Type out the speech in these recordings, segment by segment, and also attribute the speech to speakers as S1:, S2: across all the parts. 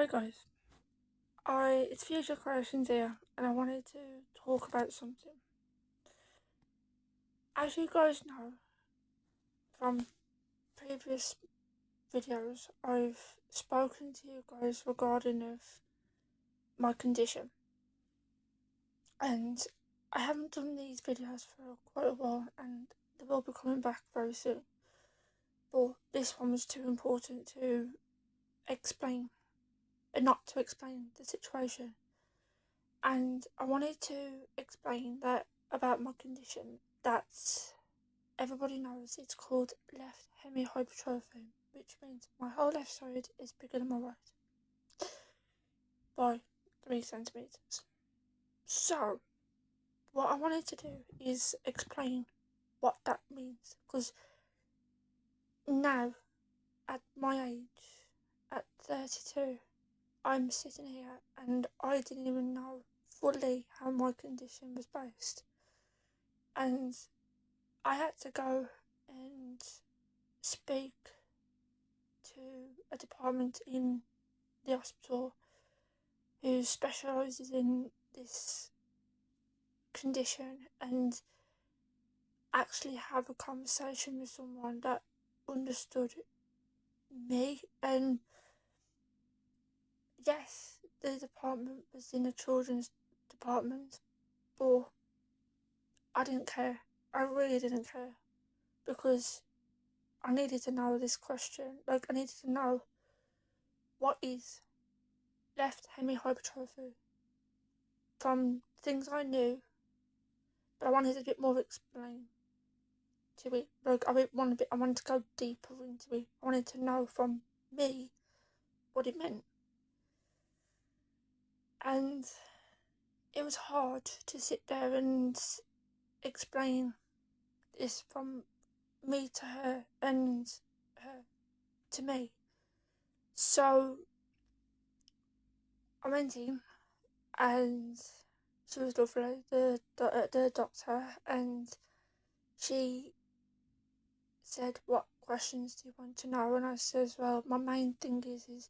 S1: Hi guys, it's Future Creations here, and I wanted to talk about something. As you guys know from previous videos, I've spoken to you guys regarding of my condition, and I haven't done these videos for quite a while, and they will be coming back very soon. But this one was too important to explain, and not to explain the situation. And I wanted to explain that about my condition that everybody knows it's called left hemihypertrophy, which means my whole left side is bigger than my right by 3 centimeters. So, what I wanted to do is explain what that means, because now, at my age, at 32, I'm sitting here and I didn't even know fully how my condition was based. And I had to go and speak to a department in the hospital who specialises in this condition and actually have a conversation with someone that understood me. And yes, the department was in the children's department, but I didn't care. I really didn't care, because I needed to know this question. Like, I needed to know what is left hemihypertrophy from things I knew, but I wanted a bit more explain to it. Like, I wanted to go deeper into it. I wanted to know from me what it meant. And it was hard to sit there and explain this from me to her and her to me. So I went in and she was lovely, the doctor, and she said, "What questions do you want to know?" And I says, "Well, my main thing is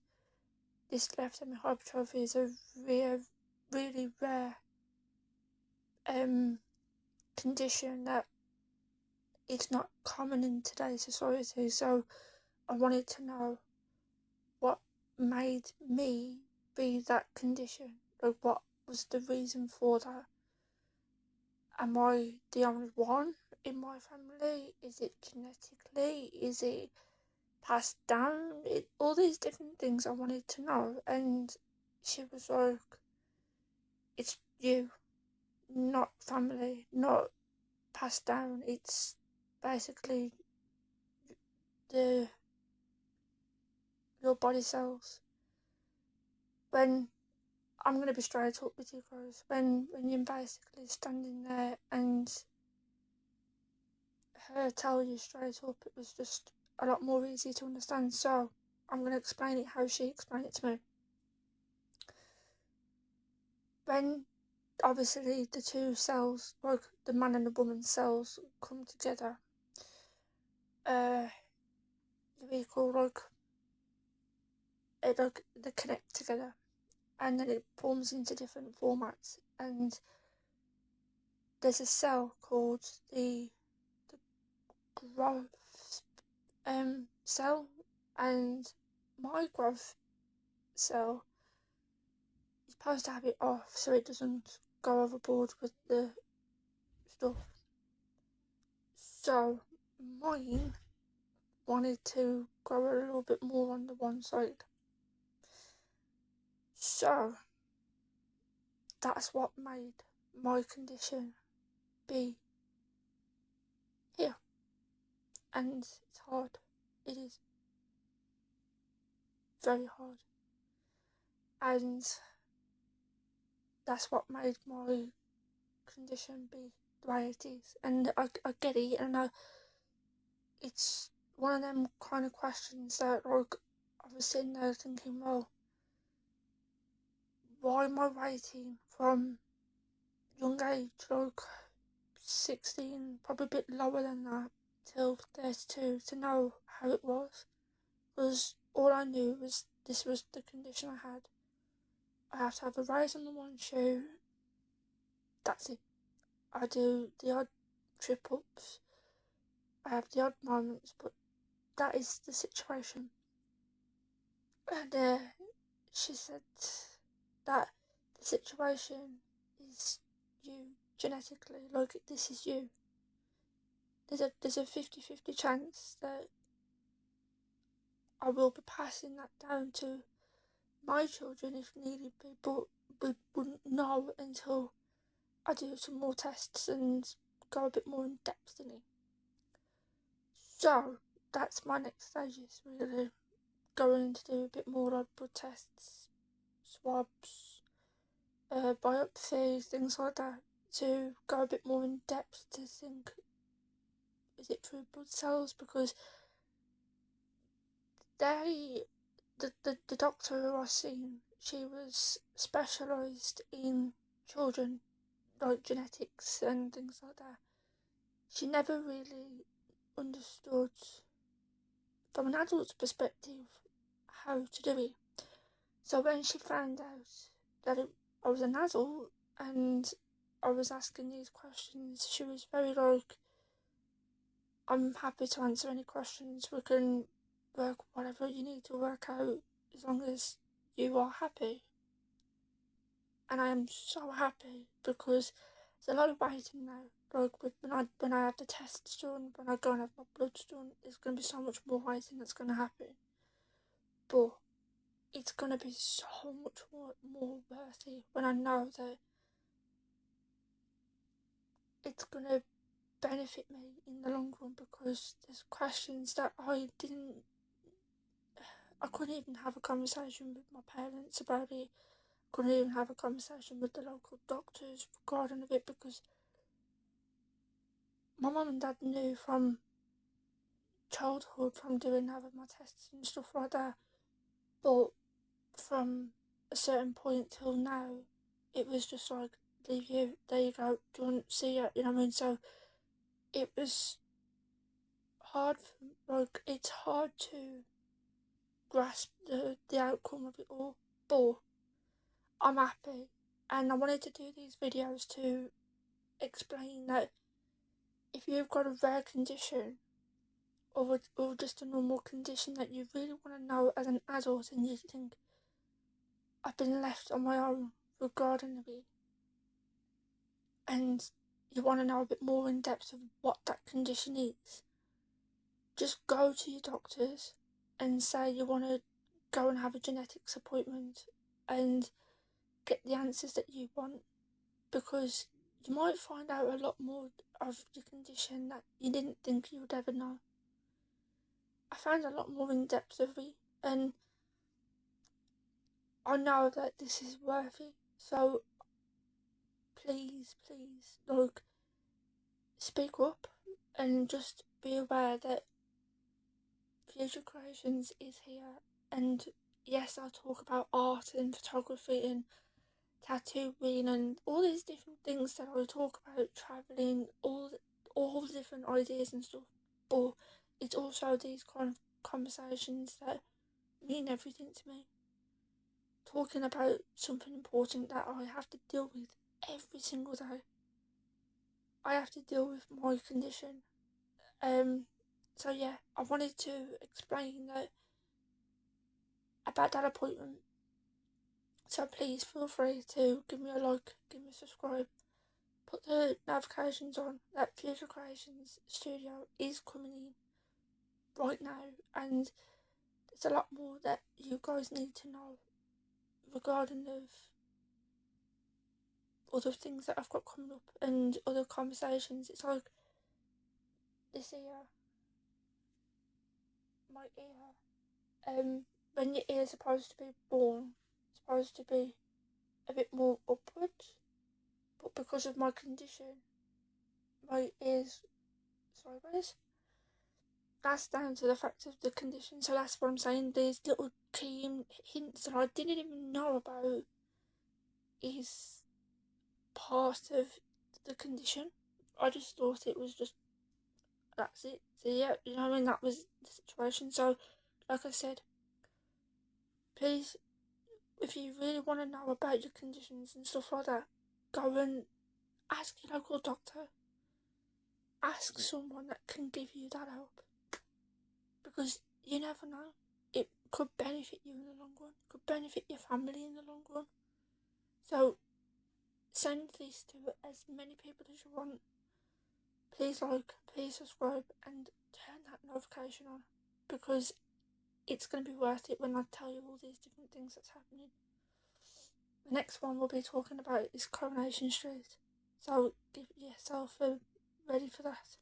S1: this left hemihypertrophy is a really rare condition that it's not common in today's society. So I wanted to know what made me be that condition. Like, what was the reason for that? Am I the only one in my family? Is it genetically? Is it passed down? All these different things I wanted to know." And she was like, "It's you, not family, not passed down. It's basically the your body cells." When I'm gonna be straight up with you guys, when you're basically standing there and her tell you straight up, it was just a lot more easy to understand. So I'm gonna explain it how she explained it to me. When obviously the two cells, like the man and the woman cells, come together, we call like they connect together, and then it forms into different formats. And there's a cell called the growth cell, and my growth cell is supposed to have it off so it doesn't go overboard with the stuff. So mine wanted to grow a little bit more on the one side. So that's what made my condition be here. And it's hard. It is very hard. And that's what made my condition be the way it is. And I get it, and it's one of them kind of questions that, like, I was sitting there thinking, well, why am I waiting from young age, like 16, probably a bit lower than that, till 32 to know how it was? Because all I knew was this was the condition I had. I have to have a raise on the one shoe. That's it. I do the odd trip ups. I have the odd moments, but that is the situation. And she said that the situation is you genetically, like this is you. There's a 50-50 chance that I will be passing that down to my children if needed be, but we wouldn't know until I do some more tests and go a bit more in depth in it. So that's my next stage, is really going to do a bit more like blood tests, swabs, biopsies, things like that, to go a bit more in depth to think, is it through blood cells? Because the doctor who I seen, she was specialised in children, like genetics and things like that. She never really understood, from an adult's perspective, how to do it. So when she found out that I was an adult and I was asking these questions, she was very like, I'm happy to answer any questions. We can work whatever you need to work out as long as you are happy. And I am so happy because there's a lot of waiting now. Like when I have the tests done, when I go and have my bloods done, there's going to be so much more waiting that's going to happen. But it's going to be so much more worth it when I know that it's going to benefit me in the long run, because there's questions that I couldn't even have a conversation with my parents about it. Couldn't even have a conversation with the local doctors regarding it, because my mum and dad knew from childhood, from having my tests and stuff like that, but from a certain point till now, it was just like, leave you, there you go, do you want to see it, you know what I mean? So it was hard, it's hard to grasp the outcome of it all, but I'm happy, and I wanted to do these videos to explain that if you've got a rare condition, or just a normal condition that you really want to know as an adult, and you think, I've been left on my own regarding it, and you want to know a bit more in depth of what that condition is, just go to your doctors and say you want to go and have a genetics appointment and get the answers that you want, because you might find out a lot more of your condition that you didn't think you would ever know. I found a lot more in depth of it, and I know that this is worth it. So please, like, speak up and just be aware that Future Creations is here. And yes, I talk about art and photography and tattooing and all these different things that I talk about, travelling, all the different ideas and stuff. But it's also these kind of conversations that mean everything to me. Talking about something important that I have to deal with every single day. I have to deal with my condition. So yeah, I wanted to explain that about that appointment. So please feel free to give me a like, give me a subscribe, put the notifications on that Future Creations Studio is coming in right now, and there's a lot more that you guys need to know regarding of other things that I've got coming up and other conversations. It's like this ear, my ear, when your ear's supposed to be born, it's supposed to be a bit more upwards, but because of my condition, my ear's sideways. That's down to the fact of the condition, so that's what I'm saying. These little key hints that I didn't even know about is part of the condition. I just thought it was just, that's it. So yeah, you know what I mean? That was the situation. So, like I said, please, if you really want to know about your conditions and stuff like that, go and ask your local doctor. Ask someone that can give you that help. Because you never know. It could benefit you in the long run. It could benefit your family in the long run. So send this to as many people as you want. Please like, please subscribe, and turn that notification on, because it's going to be worth it when I tell you all these different things that's happening. The next one we'll be talking about is Coronation Street. So get yourself ready for that.